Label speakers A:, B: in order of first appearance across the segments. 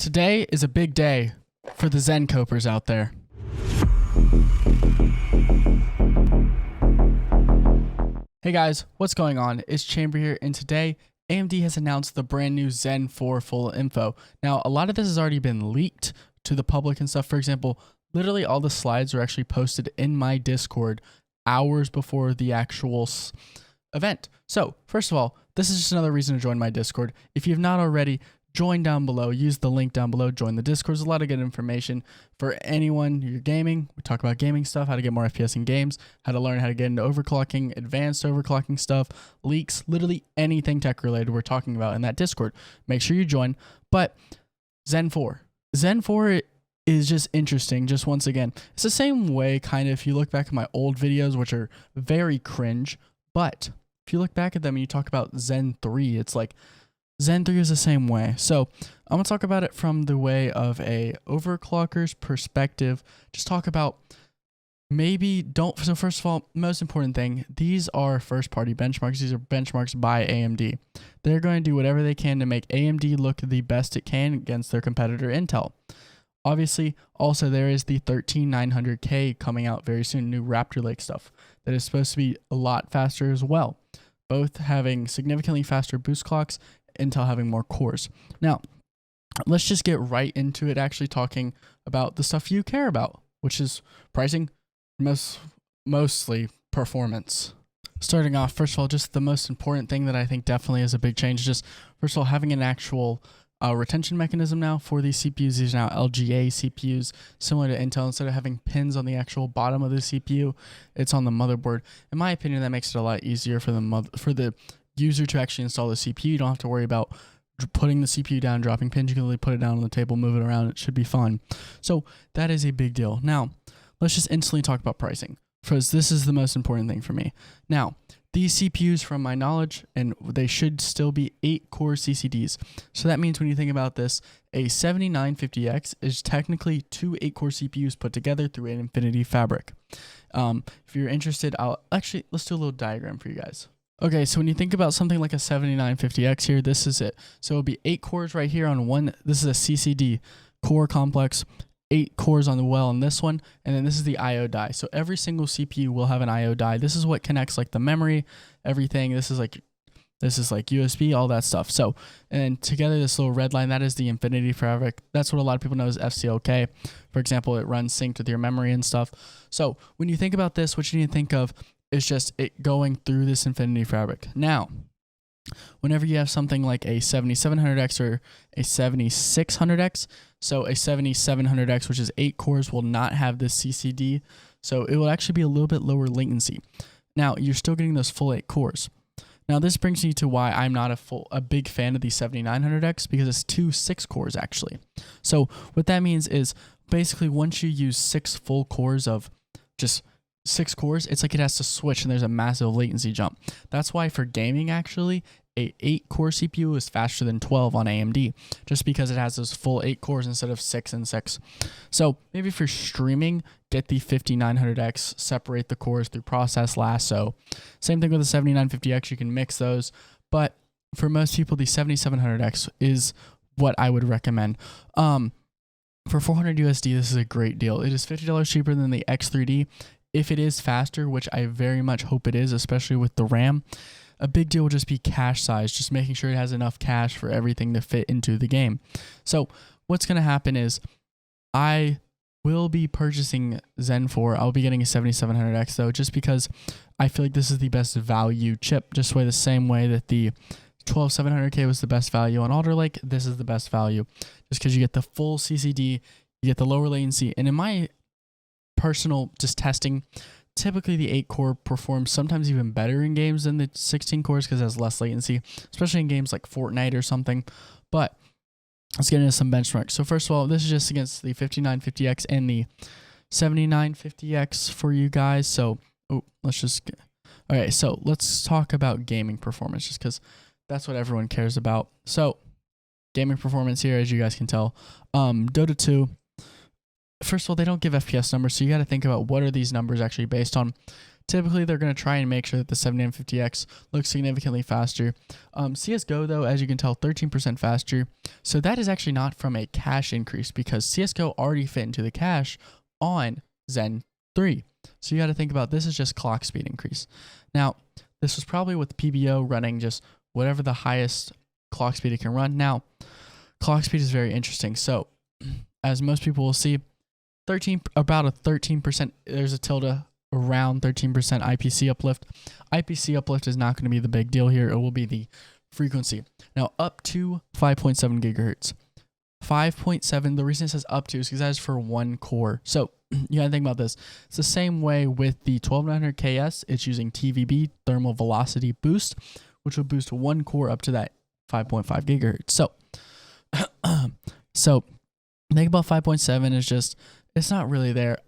A: Today is a big day for the Zen copers out there. Hey guys, what's going on? It's Chamber here, and today AMD has announced the brand new Zen 4 full info. Now, a lot of this has already been leaked to the public and stuff. For example, literally all the slides are actually posted in my Discord hours before the actual event. So, first of all, this is just another reason to join my Discord. If you have not already, join down below, use the link down below, join the Discord. There's a lot of good information for anyone you're gaming. We talk about gaming stuff, how to get more FPS in games, how to learn how to get into overclocking, advanced overclocking stuff, leaks, literally anything tech related we're talking about in that Discord. Make sure you join. But Zen 4 is just interesting. Just once again, it's the same way kind of if you look back at my old videos, which are very cringe, but if you look back at them and you talk about Zen 3, it's like Zen 3 is the same way. So I'm going to talk about it from the way of a overclocker's perspective. Just talk about so first of all, most important thing, these are first party benchmarks. These are benchmarks by AMD. They're going to do whatever they can to make AMD look the best it can against their competitor Intel. Obviously, also there is the 13900K coming out very soon, new Raptor Lake stuff that is supposed to be a lot faster as well. Both having significantly faster boost clocks, Intel having more cores. Now, let's just get right into it, actually talking about the stuff you care about, which is pricing, mostly performance. Starting off, first of all, just the most important thing that I think definitely is a big change, just first of all, having an actual retention mechanism now for these CPUs. These are now LGA CPUs, similar to Intel. Instead of having pins on the actual bottom of the CPU, it's on the motherboard. In my opinion, that makes it a lot easier for the user to actually install the CPU. You don't have to worry about putting the CPU down, dropping pins. You can literally put it down on the table, move it around. It should be fun. So that is a big deal. Now, let's just instantly talk about pricing, because this is the most important thing for me. Now, these CPUs, from my knowledge, and they should still be 8-core CCDs. So that means when you think about this, a 7950X is technically two 8-core CPUs put together through an Infinity Fabric. If you're interested, let's do a little diagram for you guys. Okay, so when you think about something like a 7950X here, this is it. So it'll be 8 cores right here on one. This is a CCD core complex, 8 cores on the well on this one, and then this is the IO die. So every single CPU will have an IO die. This is what connects like the memory, everything. This is like USB, all that stuff. So, and together this little red line, that is the Infinity Fabric. That's what a lot of people know as FCLK. For example, it runs synced with your memory and stuff. So when you think about this, what you need to think of is just it going through this Infinity Fabric. Now, whenever you have something like a 7700X or a 7600X, so a 7700X, which is 8 cores, will not have this CCD, so it will actually be a little bit lower latency. Now, you're still getting those full 8 cores. Now, this brings me to why I'm not a big fan of the 7900X, because it's 2 6 cores actually. So what that means is basically once you use 6 full cores of just 6 cores, it's like it has to switch and there's a massive latency jump. That's why for gaming, actually, a 8-core CPU is faster than 12 on AMD, just because it has those full 8 cores instead of 6 and 6. So maybe for streaming, get the 5900X, separate the cores through process lasso. Same thing with the 7950X, you can mix those. But for most people, the 7700X is what I would recommend. For $400 USD, this is a great deal. It is $50 cheaper than the X3D. If it is faster, which I very much hope it is, especially with the RAM, a big deal will just be cache size, just making sure it has enough cache for everything to fit into the game. So what's going to happen is I will be purchasing Zen 4. I'll be getting a 7700X though, just because I feel like this is the best value chip, just the same way that the 12700K was the best value on Alder Lake. This is the best value, just because you get the full CCD, you get the lower latency, and in my personal just testing, typically the 8-core performs sometimes even better in games than the 16 cores because it has less latency, especially in games like Fortnite or something. But let's get into some benchmarks. So first of all, this is just against the 5950X and the 7950X for you guys. So so let's talk about gaming performance, just because that's what everyone cares about. So gaming performance here, as you guys can tell, Dota 2. First of all, they don't give FPS numbers, so you got to think about what are these numbers actually based on. Typically, they're going to try and make sure that the 7950X looks significantly faster. CSGO, though, as you can tell, 13% faster. So that is actually not from a cache increase because CSGO already fit into the cache on Zen 3. So you got to think about this is just clock speed increase. Now, this was probably with PBO running just whatever the highest clock speed it can run. Now, clock speed is very interesting. So, as most people will see, about a 13%, there's a tilde around 13% IPC uplift. IPC uplift is not going to be the big deal here. It will be the frequency. Now, up to 5.7 gigahertz. 5.7, the reason it says up to is because that is for one core. So, you gotta think about this. It's the same way with the 12900KS. It's using TVB, thermal velocity boost, which will boost one core up to that 5.5 gigahertz. So think about 5.7 is just, it's not really there.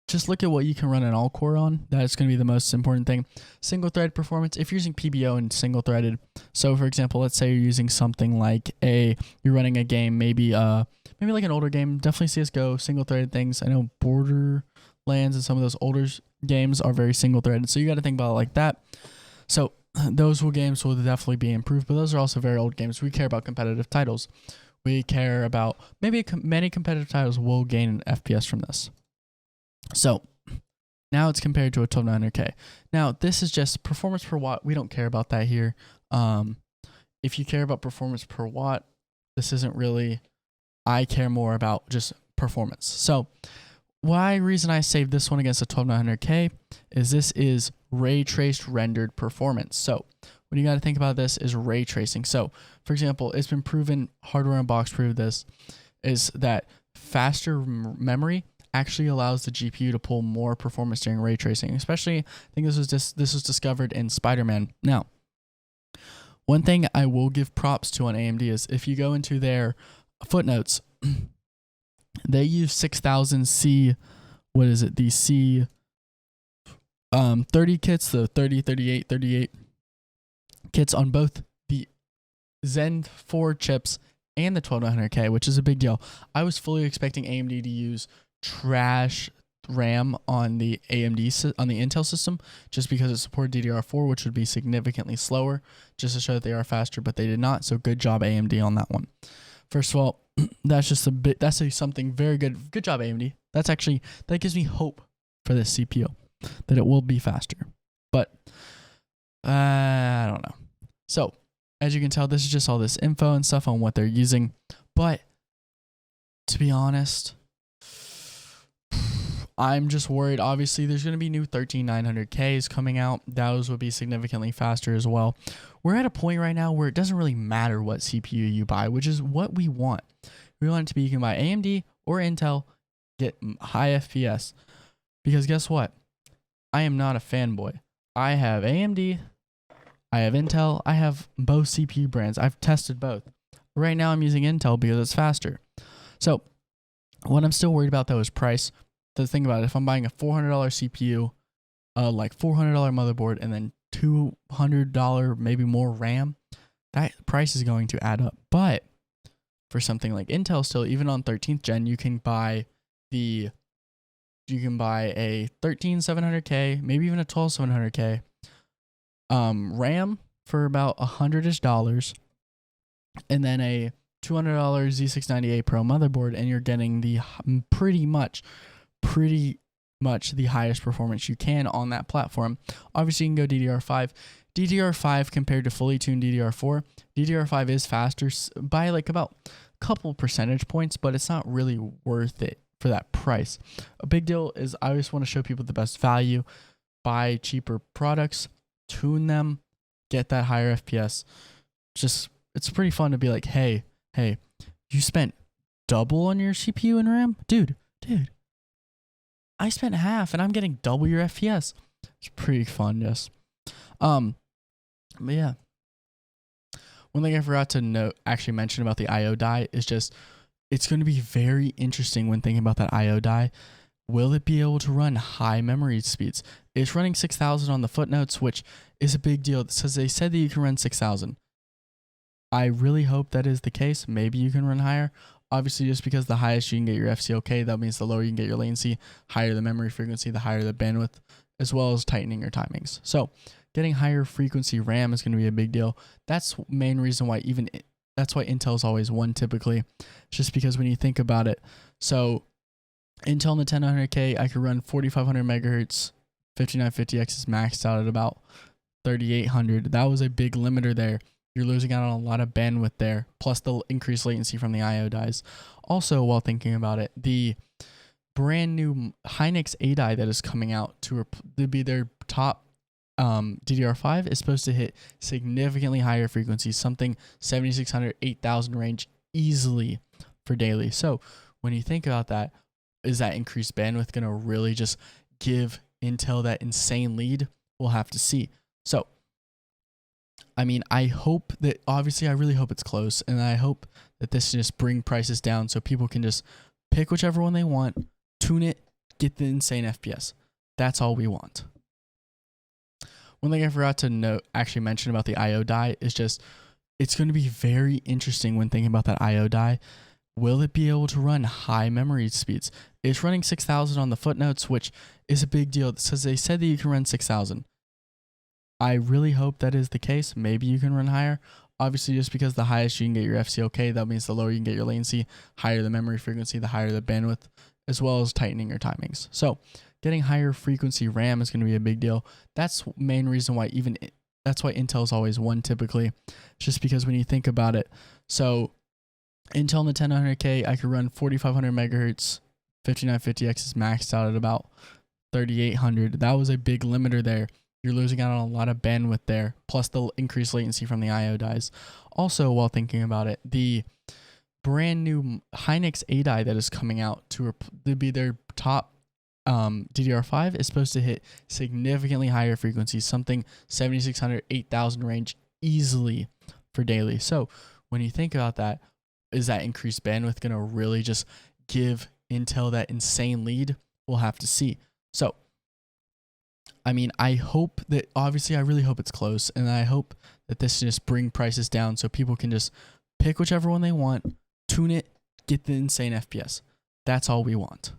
A: Just look at what you can run an all core on. That's going to be the most important thing. Single thread performance, if you're using PBO and single threaded. So for example, let's say you're using something like you're running a game, maybe like an older game, definitely CSGO, single threaded things. I know Borderlands and some of those older games are very single threaded. So you got to think about it like that. So those games will definitely be improved, but those are also very old games. We care about competitive titles. We care about many competitive titles will gain an FPS from this. So now it's compared to a 12900K. Now this is just performance per watt. We don't care about that here. If you care about performance per watt, this isn't really, I care more about just performance. So reason I saved this one against a 12900K is this is ray traced rendered performance. So what you got to think about this is ray tracing. So for example, it's been proven, Hardware Unboxed proved this, is that faster memory actually allows the GPU to pull more performance during ray tracing. Especially, I think this was discovered in Spider-Man. Now, one thing I will give props to on AMD is if you go into their footnotes, they use 6000 C, what is it? The C 30 kits, the 30, 38, 38 kits on both the Zen 4 chips and the 12900K, which is a big deal. I was fully expecting AMD to use trash RAM on the on the Intel system just because it supported DDR4, which would be significantly slower, just to show that they are faster, but they did not. So good job AMD on that one. First of all, that's just something very good. Good job AMD. That gives me hope for this CPU that it will be faster. But I don't know. So as you can tell, this is just all this info and stuff on what they're using. But to be honest, I'm just worried. Obviously, there's going to be new 13900Ks coming out. Those will be significantly faster as well. We're at a point right now where it doesn't really matter what CPU you buy, which is what we want. We want it to be you can buy AMD or Intel, get high FPS. Because guess what? I am not a fanboy. I have AMD, I have Intel, I have both CPU brands. I've tested both. Right now I'm using Intel because it's faster. So what I'm still worried about though is price. The thing about it, if I'm buying a $400 CPU, like $400 motherboard, and then $200 maybe more RAM, that price is going to add up. But for something like Intel, still even on 13th gen, you can buy a 13700K, maybe even a 12700K RAM for about $100-ish, and then a $200 Z690A Pro motherboard, and you're getting the pretty much the highest performance you can on that platform. Obviously, you can go DDR5. DDR5 compared to fully tuned DDR4, DDR5 is faster by like about a couple percentage points, but it's not really worth it for that price. A big deal is I always want to show people the best value. Buy cheaper products, tune them, get that higher FPS. Just, it's pretty fun to be like, hey, you spent double on your CPU and RAM? Dude. I spent half and I'm getting double your FPS. It's pretty fun, yes. But yeah. One thing I forgot to mention about the IO die is just, it's going to be very interesting when thinking about that IO die. Will it be able to run high memory speeds? It's running 6000 on the footnotes, which is a big deal. Because they said that you can run 6000. I really hope that is the case. Maybe you can run higher. Obviously, just because the highest you can get your FCOK, that means the lower you can get your latency, higher the memory frequency, the higher the bandwidth as well as tightening your timings. So getting higher frequency RAM is going to be a big deal. That's main reason why that's why Intel is always one typically. It's just because when you think about it, so Intel in the 10900K, I could run 4500 megahertz, 5950X is maxed out at about 3800. That was a big limiter there. You're losing out on a lot of bandwidth there, plus the increased latency from the IO dies. Also, while thinking about it, the brand new Hynix A die that is coming out to be their top DDR5 is supposed to hit significantly higher frequencies, something 7600, 8000 range easily for daily. So when you think about that, is that increased bandwidth going to really just give Intel that insane lead? We'll have to see. So, I mean, I hope that, obviously, I really hope it's close, and I hope that this just bring prices down so people can just pick whichever one they want, tune it, get the insane FPS. That's all we want. One thing I forgot to actually mention about the IO die is just, it's going to be very interesting when thinking about that IO die. Will it be able to run high memory speeds? It's running 6000 on the footnotes, which is a big deal. It says they said that you can run 6000. I really hope that is the case. Maybe you can run higher. Obviously, just because the highest you can get your FCOK, that means the lower you can get your latency, higher the memory frequency, the higher the bandwidth, as well as tightening your timings. So getting higher frequency RAM is going to be a big deal. That's main reason why that's why Intel is always one typically. It's just because when you think about it, so Intel in the 10900K, I could run 4500 megahertz, 5950X is maxed out at about 3800. That was a big limiter there. You're losing out on a lot of bandwidth there, plus the increased latency from the IO dies. Also, while thinking about it, the brand new Hynix A die that is coming out to be their top DDR5 is supposed to hit significantly higher frequencies, something 7600, 8000 range easily for daily. So when you think about that, is that increased bandwidth going to really just give Intel that insane lead? We'll have to see. So, I mean, I hope that, obviously, I really hope it's close, and I hope that this just bring prices down so people can just pick whichever one they want, tune it, get the insane FPS. That's all we want.